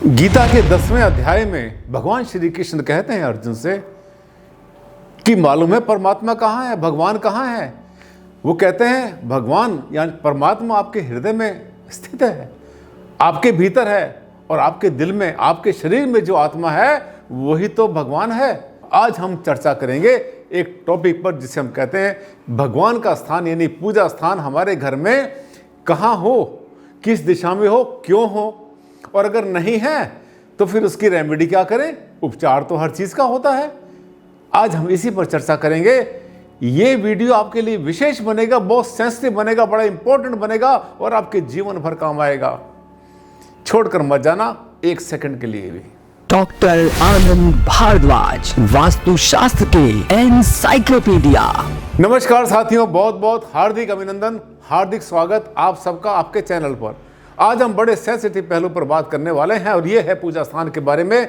गीता के 10वें अध्याय में भगवान श्री कृष्ण कहते हैं अर्जुन से कि मालूम है परमात्मा कहाँ है, भगवान कहाँ है। वो कहते हैं भगवान यानी परमात्मा आपके हृदय में स्थित है, आपके भीतर है, और आपके दिल में, आपके शरीर में जो आत्मा है वही तो भगवान है। आज हम चर्चा करेंगे एक टॉपिक पर जिसे हम कहते हैं भगवान का स्थान यानी पूजा स्थान हमारे घर में कहाँ हो, किस दिशा में हो, क्यों हो, और अगर नहीं है तो फिर उसकी रेमेडी क्या करें। उपचार तो हर चीज़ का होता है। आज हम इसी पर चर्चा करेंगे। ये वीडियो आपके लिए विशेष बनेगा, बहुत सेंसिटिव बनेगा, बड़ा इंपॉर्टेंट बनेगा और आपके जीवन भर काम आएगा। छोड़कर मत जाना एक सेकंड के लिए भी। डॉक्टर आनंद भारद्वाज, वास्तुशास्त्र के एनसाइक्लोपीडिया। नमस्कार साथियों, बहुत बहुत हार्दिक अभिनंदन, हार्दिक स्वागत आप सबका आपके चैनल पर। आज हम बड़े सेंसिटिव पहलू पर बात करने वाले हैं और ये है पूजा स्थान के बारे में।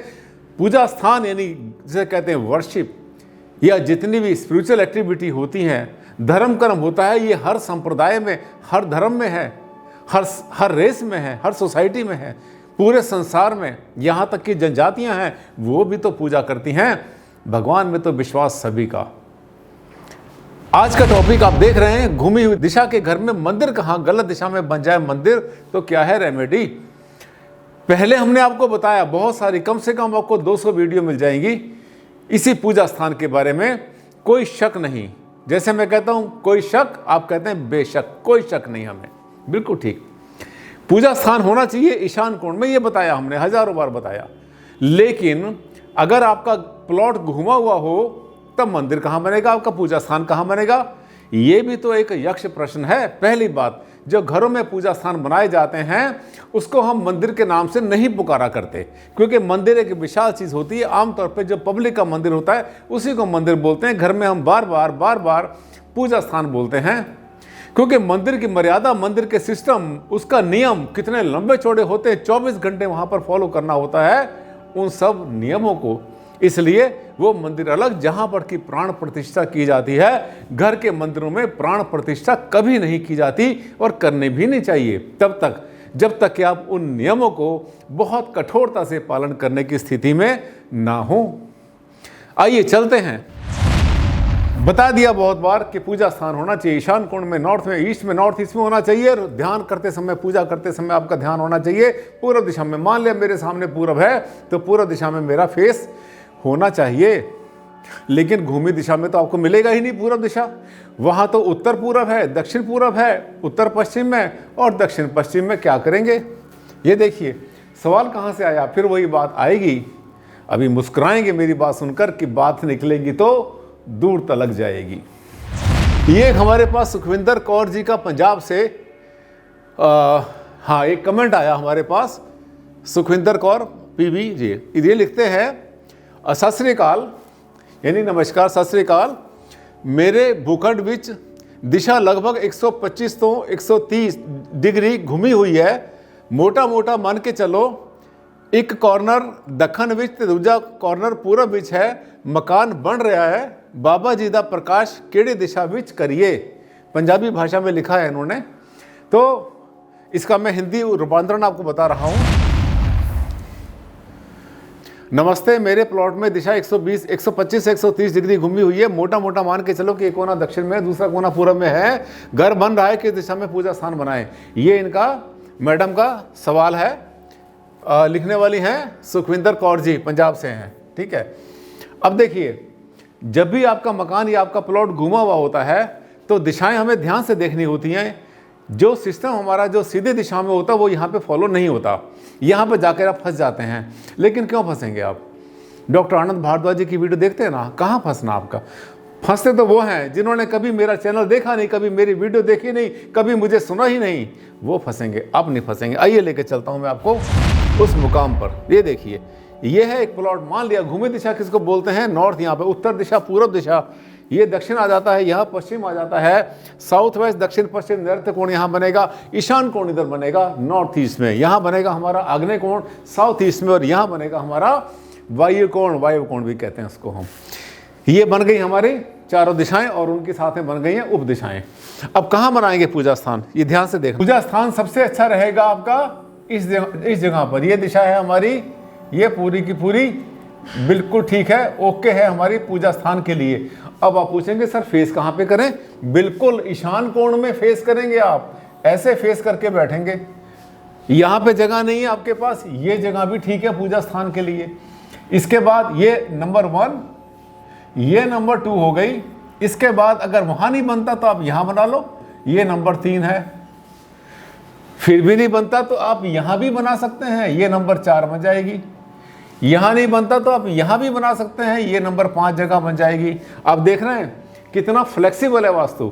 पूजा स्थान यानी जिसे कहते हैं वर्शिप, या जितनी भी स्पिरिचुअल एक्टिविटी होती हैं, धर्म कर्म होता है, ये हर संप्रदाय में, हर धर्म में है, हर रेस में है, हर सोसाइटी में है, पूरे संसार में। यहाँ तक कि जनजातियाँ हैं वो भी तो पूजा करती हैं। भगवान में तो विश्वास सभी का। आज का टॉपिक आप देख रहे हैं घूमी हुई दिशा के घर में मंदिर कहाँ, गलत दिशा में बन जाए मंदिर तो क्या है रेमेडी। पहले हमने आपको बताया बहुत सारी, कम से कम आपको 200 वीडियो मिल जाएंगी इसी पूजा स्थान के बारे में। कोई शक नहीं, जैसे मैं कहता हूँ कोई शक, आप कहते हैं बेशक, कोई शक नहीं हमें, बिल्कुल ठीक। पूजा स्थान होना चाहिए ईशान कोण में, ये बताया हमने, हजारों बार बताया। लेकिन अगर आपका प्लॉट घुमा हुआ हो तब मंदिर कहाँ बनेगा, आपका पूजा स्थान कहाँ बनेगा, ये भी तो एक यक्ष प्रश्न है। पहली बात, जो घरों में पूजा स्थान बनाए जाते हैं उसको हम मंदिर के नाम से नहीं पुकारा करते, क्योंकि मंदिर एक विशाल चीज़ होती है। आमतौर पे जो पब्लिक का मंदिर होता है उसी को मंदिर बोलते हैं। घर में हम बार बार पूजा स्थान बोलते हैं, क्योंकि मंदिर की मर्यादा, मंदिर के सिस्टम, उसका नियम कितने लंबे चौड़े होते हैं, 24 घंटे वहाँ पर फॉलो करना होता है उन सब नियमों को। इसलिए वो मंदिर अलग जहाँ पर की प्राण प्रतिष्ठा की जाती है। घर के मंदिरों में प्राण प्रतिष्ठा कभी नहीं की जाती और करनी भी नहीं चाहिए तब तक जब तक कि आप उन नियमों को बहुत कठोरता से पालन करने की स्थिति में ना हो। आइए चलते हैं। बता दिया बहुत बार कि पूजा स्थान होना चाहिए ईशान कोण में, नॉर्थ में, ईस्ट में, नॉर्थ ईस्ट में होना चाहिए। और ध्यान करते समय, पूजा करते समय आपका ध्यान होना चाहिए पूर्व दिशा में। मान लिया मेरे सामने पूरब है तो पूर्व दिशा में मेरा फेस होना चाहिए। लेकिन घूमी दिशा में तो आपको मिलेगा ही नहीं पूर्व दिशा। वहाँ तो उत्तर पूरब है, दक्षिण पूरब है, उत्तर पश्चिम में, और दक्षिण पश्चिम में क्या करेंगे। ये देखिए सवाल कहाँ से आया, फिर वही बात आएगी। अभी मुस्कुराएंगे मेरी बात सुनकर कि बात निकलेगी तो दूर तलक जाएगी। ये हमारे पास सुखविंदर कौर जी का पंजाब से हाँ एक कमेंट आया हमारे पास। सुखविंदर कौर पीवी जी ये लिखते हैं सत श्री अकाल यानी नमस्कार, सत श्री अकाल। मेरे भूखंड विच दिशा लगभग 125 तो 130 डिग्री घूमी हुई है। मोटा मोटा मन के चलो एक कॉर्नर दखन विच ते दूजा कॉर्नर पूरब विच है। मकान बन रहा है, बाबा जी दा प्रकाश केड़ी दिशा विच करिए। पंजाबी भाषा में लिखा है इन्होंने, तो इसका मैं हिंदी रूपांतरण आपको बता रहा हूँ। नमस्ते, मेरे प्लॉट में दिशा 120, 125 से 130 डिग्री घूमी हुई है। मोटा मोटा मान के चलो कि एक कोना दक्षिण में, दूसरा कोना पूरब में है। घर बन रहा है, किस दिशा में पूजा स्थान बनाएं। ये इनका मैडम का सवाल है। लिखने वाली हैं सुखविंदर कौर जी, पंजाब से हैं, ठीक है। अब देखिए, जब भी आपका मकान या आपका प्लॉट घूमा हुआ होता है तो दिशाएं हमें ध्यान से देखनी होती हैं। जो सिस्टम हमारा जो सीधे दिशा में होता है वो यहाँ पे फॉलो नहीं होता। यहाँ पे जाकर आप फंस जाते हैं। लेकिन क्यों फंसेंगे आप? डॉक्टर आनंद भारद्वाज जी की वीडियो देखते हैं ना, कहाँ फंसना आपका। फंसते तो वो हैं जिन्होंने कभी मेरा चैनल देखा नहीं, कभी मेरी वीडियो देखी नहीं, कभी मुझे सुना ही नहीं, वो फंसेंगे, आप नहीं फंसेंगे। आइए लेके चलता हूँ मैं आपको उस मुकाम पर। ये देखिए, ये है एक प्लॉट। मान लिया घूमी दिशा किसको बोलते हैं, नॉर्थ। यहाँ पे उत्तर दिशा, पूर्व दिशा, ये दक्षिण आ जाता है, यहाँ पश्चिम आ जाता है। साउथ वेस्ट, दक्षिण पश्चिम, नैऋत्य कोण यहाँ बनेगा। ईशान कोण इधर बनेगा नॉर्थ ईस्ट में। यहाँ बनेगा हमारा आग्नेय कोण साउथ ईस्ट में, और यहाँ बनेगा हमारा वायु कोण, वायु कोण भी कहते हैं उसको हम। ये बन गई हमारी चारों दिशाएं और उनके साथ में बन गई हैं उप दिशाएं। अब कहाँ बनाएंगे पूजा स्थान, ये ध्यान से देखो। पूजा स्थान सबसे अच्छा रहेगा आपका इस जगह पर ये दिशा है हमारी, ये पूरी की पूरी बिल्कुल ठीक है, ओके है हमारी पूजा स्थान के लिए। अब आप पूछेंगे सर फेस कहाँ पे करें? बिल्कुल ईशान कोण में फेस करेंगे आप, ऐसे फेस करके बैठेंगे। यहाँ पे जगह नहीं है आपके पास, ये जगह भी ठीक है पूजा स्थान के लिए। इसके बाद ये नंबर 1, ये नंबर 2 हो गई। इसके बाद अगर वहाँ नहीं बनता तो आप यहाँ बना लो, ये नंबर 3 है। फिर भी नहीं बनता तो आप यहाँ भी बना सकते हैं, ये नंबर 4 बन जाएगी। यहाँ नहीं बनता तो आप यहाँ भी बना सकते हैं, ये नंबर 5 जगह बन जाएगी। आप देख रहे हैं कितना फ्लेक्सिबल है वास्तु,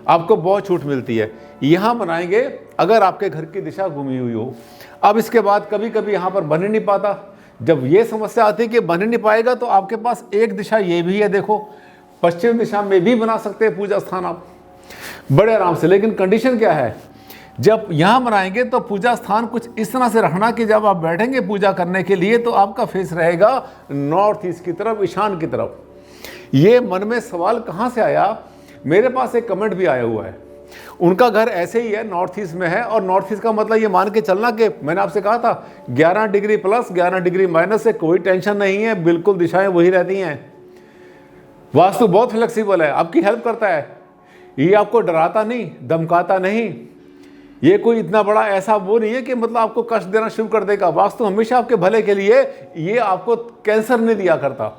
आपको बहुत छूट मिलती है। यहाँ बनाएंगे अगर आपके घर की दिशा घूमी हुई हो। अब इसके बाद कभी कभी यहाँ पर बन ही नहीं पाता, जब ये समस्या आती है कि बन ही नहीं पाएगा तो आपके पास एक दिशा ये भी है, देखो पश्चिम दिशा में भी बना सकते हैं पूजा स्थान आप बड़े आराम से। लेकिन कंडीशन क्या है, जब यहाँ बनाएंगे तो पूजा स्थान कुछ इस तरह से रखना कि जब आप बैठेंगे पूजा करने के लिए तो आपका फेस रहेगा नॉर्थ ईस्ट की तरफ, ईशान की तरफ। ये मन में सवाल कहाँ से आया? मेरे पास एक कमेंट भी आया हुआ है, उनका घर ऐसे ही है, नॉर्थ ईस्ट में है। और नॉर्थ ईस्ट का मतलब ये मान के चलना कि मैंने आपसे कहा था 11 डिग्री प्लस 11 डिग्री माइनस से कोई टेंशन नहीं है, बिल्कुल दिशाएं वही रहती हैं। वास्तु बहुत फ्लेक्सिबल है, आपकी हेल्प करता है, ये आपको डराता नहीं, धमकाता नहीं। ये कोई इतना बड़ा ऐसा वो नहीं है कि मतलब आपको कष्ट देना शुरू कर देगा। वास्तु हमेशा आपके भले के लिए, ये आपको कैंसर नहीं दिया करता,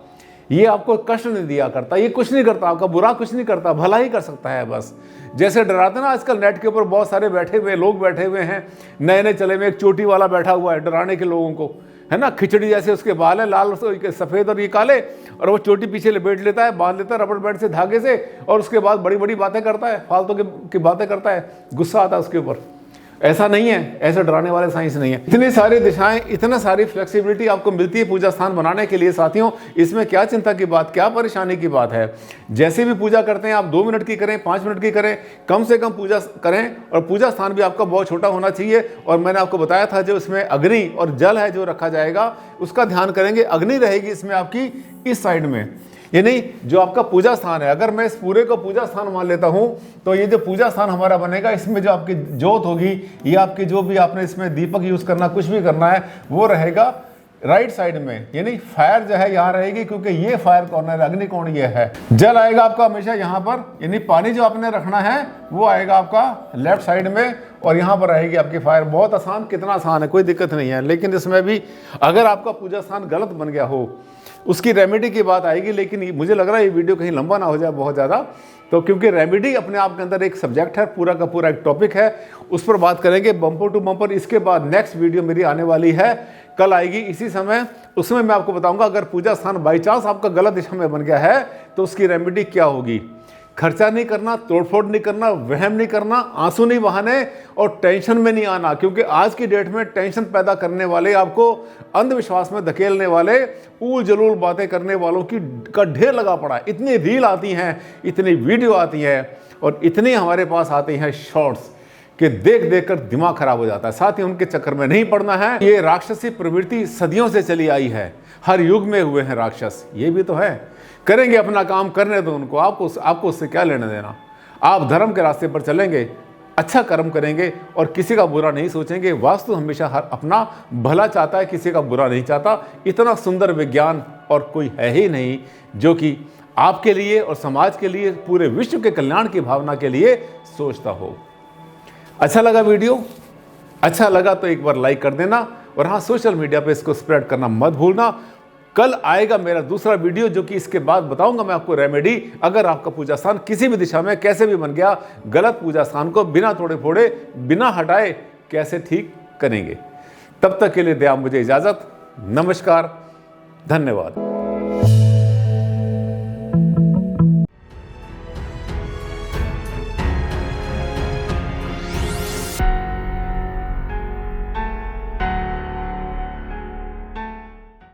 ये आपको कष्ट नहीं दिया करता, ये कुछ नहीं करता, आपका बुरा कुछ नहीं करता, भला ही कर सकता है बस। जैसे डराते ना आजकल नेट के ऊपर बहुत सारे बैठे हुए लोग बैठे हुए हैं, नए नए चले हुए, एक चोटी वाला बैठा हुआ है डराने के लोगों को, है ना, खिचड़ी जैसे उसके बाल है, लाल सफ़ेद और ये काले, और वो चोटी पीछे लपेट लेता है, बांध लेता है रबड़ बैंड से धागे से, और उसके बाद बड़ी बड़ी बातें करता है, फालतू की बातें करता है, गुस्सा आता है उसके ऊपर। ऐसा नहीं है, ऐसे डराने वाले साइंस नहीं है। इतनी सारी दिशाएं, इतनी सारी फ्लेक्सिबिलिटी आपको मिलती है पूजा स्थान बनाने के लिए साथियों। इसमें क्या चिंता की बात, क्या परेशानी की बात है? जैसे भी पूजा करते हैं आप 2 मिनट की करें, 5 मिनट की करें, कम से कम पूजा करें। और पूजा स्थान भी आपका बहुत छोटा होना चाहिए। और मैंने आपको बताया था जो इसमें अग्नि और जल है जो रखा जाएगा उसका ध्यान करेंगे। अग्नि रहेगी इसमें आपकी इस साइड में, यानी जो आपका पूजा स्थान है। अगर मैं इस पूरे को पूजा स्थान मान लेता हूं तो ये जो पूजा स्थान हमारा बनेगा, इसमें जो आपकी जोत होगी, ये आपकी जो भी आपने इसमें दीपक यूज करना, कुछ भी करना है, वो रहेगा राइट साइड में, यानी फायर जो है यहाँ रहेगी, क्योंकि ये फायर कॉर्नर, अग्नि कोण ये है। जल आएगा आपका हमेशा यहाँ पर, यानी पानी जो आपने रखना है वो आएगा आपका लेफ्ट साइड में, और यहाँ पर रहेगी आपकी फायर। बहुत आसान, कितना आसान है, कोई दिक्कत नहीं है। लेकिन इसमें भी अगर आपका पूजा स्थान गलत बन गया हो, उसकी रेमेडी की बात आएगी। लेकिन मुझे लग रहा है ये वीडियो कहीं लंबा ना हो जाए बहुत ज़्यादा, तो क्योंकि रेमेडी अपने आप के अंदर एक सब्जेक्ट है, पूरा का पूरा एक टॉपिक है, उस पर बात करेंगे बम्पर टू बम्पर। इसके बाद नेक्स्ट वीडियो मेरी आने वाली है, कल आएगी इसी समय, उसमें मैं आपको बताऊंगा अगर पूजा स्थान बाई चांस आपका गलत दिशा में बन गया है तो उसकी रेमेडी क्या होगी। खर्चा नहीं करना, तोड़फोड़ नहीं करना, वहम नहीं करना, आंसू नहीं बहाने और टेंशन में नहीं आना, क्योंकि आज की डेट में टेंशन पैदा करने वाले, आपको अंधविश्वास में धकेलने वाले, ऊल जलूल बातें करने वालों का ढेर लगा पड़ा है। इतनी रील आती हैं, इतनी वीडियो आती है, और इतनी हमारे पास आती हैं शॉर्ट्स कि देख देख कर दिमाग खराब हो जाता है। साथ ही उनके चक्कर में नहीं पड़ना है। ये राक्षसी प्रवृत्ति सदियों से चली आई है, हर युग में हुए हैं राक्षस, ये भी तो है। करेंगे अपना काम, करने दो उनको, आपको उससे क्या लेना देना। आप धर्म के रास्ते पर चलेंगे, अच्छा कर्म करेंगे और किसी का बुरा नहीं सोचेंगे। वास्तु हमेशा हर अपना भला चाहता है, किसी का बुरा नहीं चाहता। इतना सुंदर विज्ञान और कोई है ही नहीं जो कि आपके लिए और समाज के लिए, पूरे विश्व के कल्याण की भावना के लिए सोचता हो। अच्छा लगा वीडियो? अच्छा लगा तो एक बार लाइक कर देना, और हाँ, सोशल मीडिया पे इसको स्प्रेड करना मत भूलना। कल आएगा मेरा दूसरा वीडियो, जो कि इसके बाद बताऊंगा मैं आपको रेमेडी, अगर आपका पूजा स्थान किसी भी दिशा में कैसे भी बन गया, गलत पूजा स्थान को बिना तोड़े फोड़े, बिना हटाए कैसे ठीक करेंगे। तब तक के लिए दे आप मुझे इजाजत। नमस्कार, धन्यवाद।